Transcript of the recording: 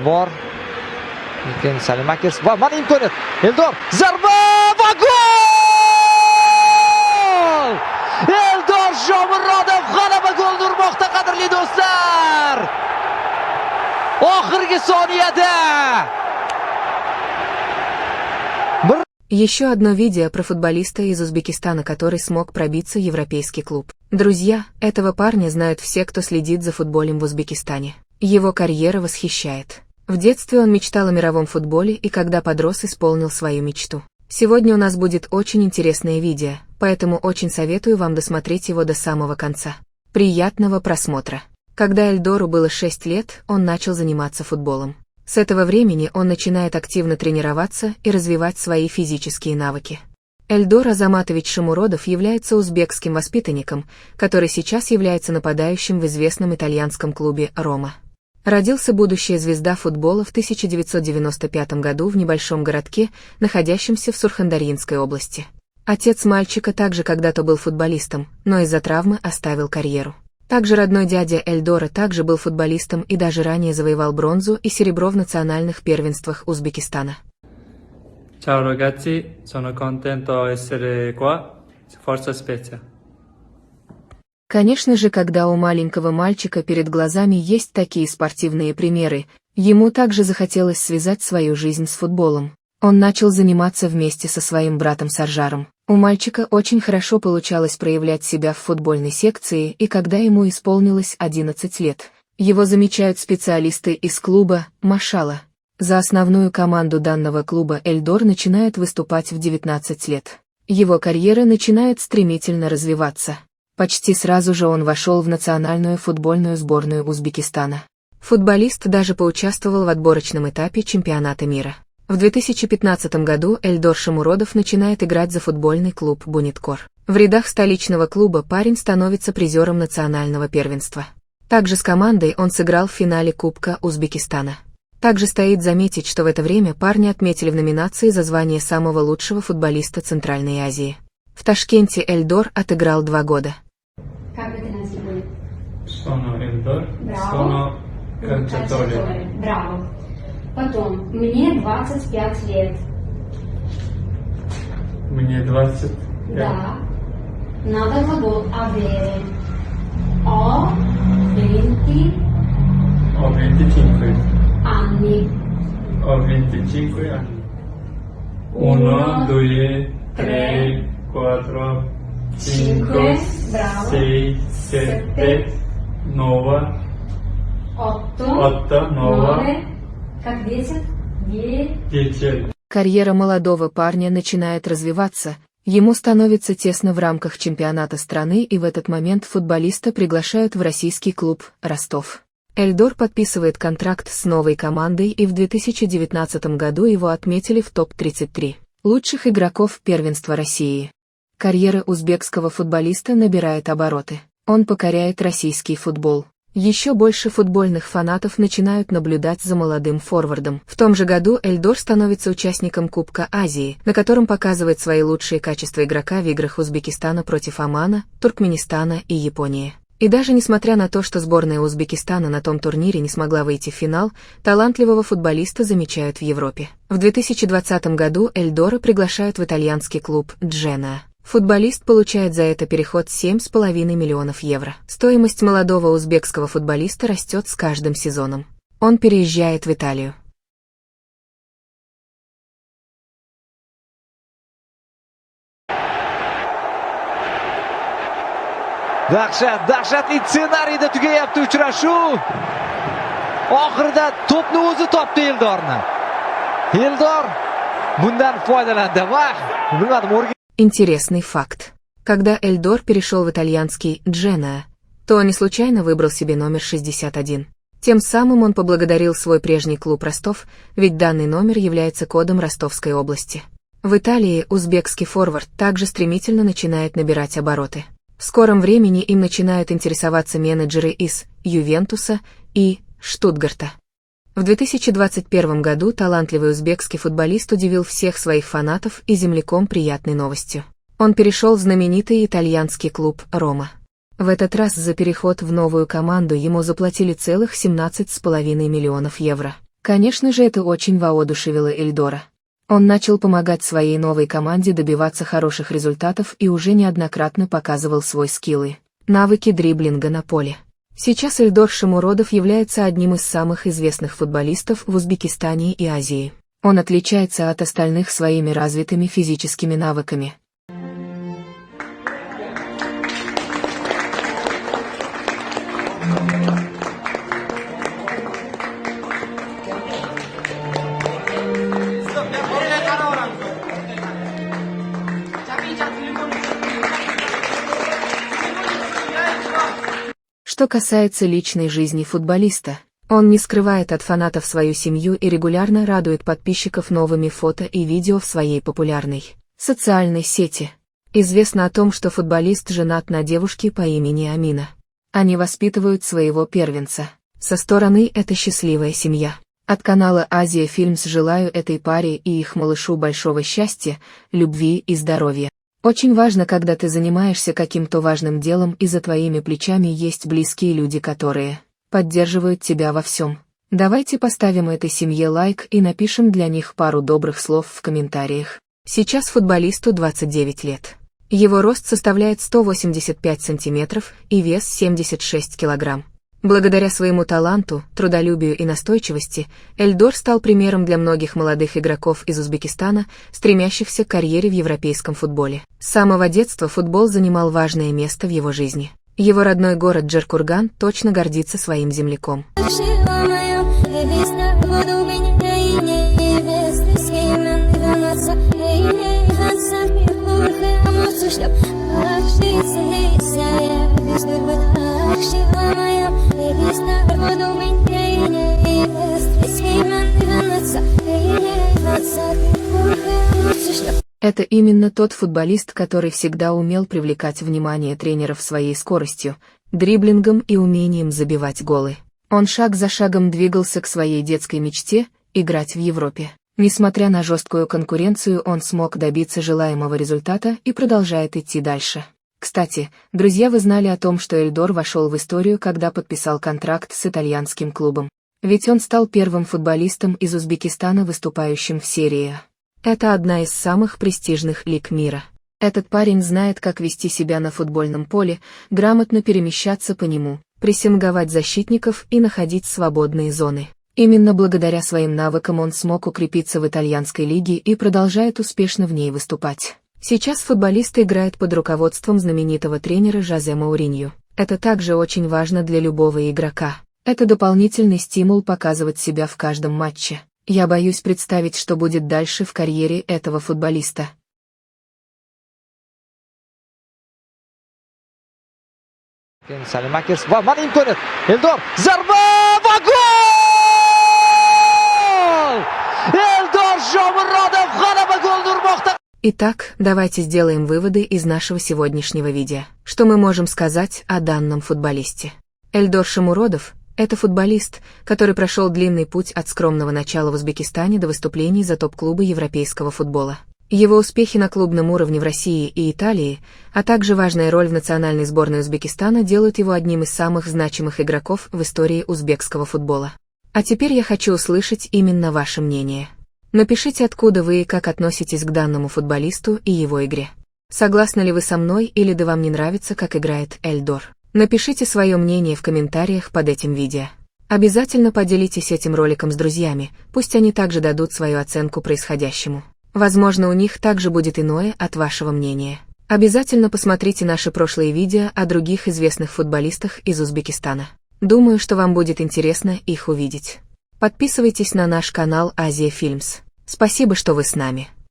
Bor. Lekin Salimakers va mana imkoniyat. Eldor zarba va gol! Eldor Shomurodov g'alaba golini urmoqda, qadrli do'stlar. Oxirgi soniyada. Еще одно видео про футболиста из Узбекистана, который смог пробиться в европейский клуб. Друзья, этого парня знают все, кто следит за футболом в Узбекистане. Его карьера восхищает. В детстве он мечтал о мировом футболе и когда подрос, исполнил свою мечту. Сегодня у нас будет очень интересное видео, поэтому очень советую вам досмотреть его до самого конца. Приятного просмотра. Когда Эльдору было 6 лет, он начал заниматься футболом. С этого времени он начинает активно тренироваться и развивать свои физические навыки. Эльдор Азаматович Шомуродов является узбекским воспитанником, который сейчас является нападающим в известном итальянском клубе «Рома». Родился будущая звезда футбола в 1995 году в небольшом городке, находящемся в Сурхандарьинской области. Отец мальчика также когда-то был футболистом, но из-за травмы оставил карьеру. Также родной дядя Эльдора также был футболистом и даже ранее завоевал бронзу и серебро в национальных первенствах Узбекистана. Ciao ragazzi, sono contento di essere qua. Forza Spezia. Конечно же, когда у маленького мальчика перед глазами есть такие спортивные примеры, ему также захотелось связать свою жизнь с футболом. Он начал заниматься вместе со своим братом Саржаром. У мальчика очень хорошо получалось проявлять себя в футбольной секции, и когда ему исполнилось 11 лет, его замечают специалисты из клуба «Машала». За основную команду данного клуба Эльдор начинает выступать в 19 лет. Его карьера начинает стремительно развиваться. Почти сразу же он вошел в национальную футбольную сборную Узбекистана. Футболист даже поучаствовал в отборочном этапе чемпионата мира. В 2015 году Эльдор Шомуродов начинает играть за футбольный клуб «Буниткор». В рядах столичного клуба парень становится призером национального первенства. Также с командой он сыграл в финале Кубка Узбекистана. Также стоит заметить, что в это время парня отметили в номинации за звание самого лучшего футболиста Центральной Азии. В Ташкенте Эльдор отыграл 2 года. Как вы это называете? Sono Eldor, Браво. sono calciatore. Браво. Потом, мне 25 лет. Мне 20. Да. Надо глагол avere. Ho 20 Ho 25. anni. Ho 25 anni. 1, 2, 3, 4, 5, bravo. 6, 7, 9, 8, 9, как 10? 10. Карьера молодого парня начинает развиваться, ему становится тесно в рамках чемпионата страны, и в этот момент футболиста приглашают в российский клуб «Ростов». Эльдор подписывает контракт с новой командой, и в 2019 году его отметили в топ-33 лучших игроков первенства России. Карьера узбекского футболиста набирает обороты. Он покоряет российский футбол. Еще больше футбольных фанатов начинают наблюдать за молодым форвардом. В том же году Эльдор становится участником Кубка Азии, на котором показывает свои лучшие качества игрока в играх Узбекистана против Омана, Туркменистана и Японии. И даже несмотря на то, что сборная Узбекистана на том турнире не смогла выйти в финал, талантливого футболиста замечают в Европе. В 2020 году Эльдора приглашают в итальянский клуб «Джена». Футболист получает за это переход 7,5 миллионов евро. Стоимость молодого узбекского футболиста растет с каждым сезоном. Он переезжает в Италию. Dahshatli ssenariyda tugayapti uchrashuv. Oxirida to'pni o'zi topdi Eldorni. Eldor bundan foydalandi va bilmadim. Интересный факт. Когда Эльдор перешел в итальянский «Джена», то не случайно выбрал себе номер 61. Тем самым он поблагодарил свой прежний клуб «Ростов», ведь данный номер является кодом Ростовской области. В Италии узбекский форвард также стремительно начинает набирать обороты. В скором времени им начинают интересоваться менеджеры из Ювентуса и Штутгарта. В 2021 году талантливый узбекский футболист удивил всех своих фанатов и земляком приятной новостью. Он перешел в знаменитый итальянский клуб «Рома». В этот раз за переход в новую команду ему заплатили целых 17,5 миллионов евро. Конечно же, это очень воодушевило Эльдора. Он начал помогать своей новой команде добиваться хороших результатов и уже неоднократно показывал свой скиллы, навыки дриблинга на поле. Сейчас Эльдор Шамуродов является одним из самых известных футболистов в Узбекистане и Азии. Он отличается от остальных своими развитыми физическими навыками. Что касается личной жизни футболиста, он не скрывает от фанатов свою семью и регулярно радует подписчиков новыми фото и видео в своей популярной социальной сети. Известно о том, что футболист женат на девушке по имени Амина. Они воспитывают своего первенца. Со стороны это счастливая семья. От канала Азия Фильмс желаю этой паре и их малышу большого счастья, любви и здоровья. Очень важно, когда ты занимаешься каким-то важным делом и за твоими плечами есть близкие люди, которые поддерживают тебя во всем. Давайте поставим этой семье лайк и напишем для них пару добрых слов в комментариях. Сейчас футболисту 29 лет. Его рост составляет 185 сантиметров и вес 76 килограмм. Благодаря своему таланту, трудолюбию и настойчивости, Эльдор стал примером для многих молодых игроков из Узбекистана, стремящихся к карьере в европейском футболе. С самого детства футбол занимал важное место в его жизни. Его родной город Джеркурган точно гордится своим земляком. Это именно тот футболист, который всегда умел привлекать внимание тренеров своей скоростью, дриблингом и умением забивать голы. Он шаг за шагом двигался к своей детской мечте – играть в Европе. Несмотря на жесткую конкуренцию, он смог добиться желаемого результата и продолжает идти дальше. Кстати, друзья, вы знали о том, что Эльдор вошел в историю, когда подписал контракт с итальянским клубом? Ведь он стал первым футболистом из Узбекистана, выступающим в серии А. Это одна из самых престижных лиг мира. Этот парень знает, как вести себя на футбольном поле, грамотно перемещаться по нему, прессинговать защитников и находить свободные зоны. Именно благодаря своим навыкам он смог укрепиться в итальянской лиге и продолжает успешно в ней выступать. Сейчас футболист играет под руководством знаменитого тренера Жозе Мауриньо. Это также очень важно для любого игрока. Это дополнительный стимул показывать себя в каждом матче. Я боюсь представить, что будет дальше в карьере этого футболиста. Salimakers va mana imkoniyat. Eldor zarba va gol! Eldor Shomurodov g'alaba golini urmoqda. Итак, давайте сделаем выводы из нашего сегодняшнего видео. Что мы можем сказать о данном футболисте? Эльдор Шамуродов – это футболист, который прошел длинный путь от скромного начала в Узбекистане до выступлений за топ-клубы европейского футбола. Его успехи на клубном уровне в России и Италии, а также важная роль в национальной сборной Узбекистана делают его одним из самых значимых игроков в истории узбекского футбола. А теперь я хочу услышать именно ваше мнение. Напишите, откуда вы и как относитесь к данному футболисту и его игре. Согласны ли вы со мной или да вам не нравится, как играет Эльдор? Напишите свое мнение в комментариях под этим видео. Обязательно поделитесь этим роликом с друзьями, пусть они также дадут свою оценку происходящему. Возможно, у них также будет иное от вашего мнения. Обязательно посмотрите наши прошлые видео о других известных футболистах из Узбекистана. Думаю, что вам будет интересно их увидеть. Подписывайтесь на наш канал Азия Фильмс. Спасибо, что вы с нами.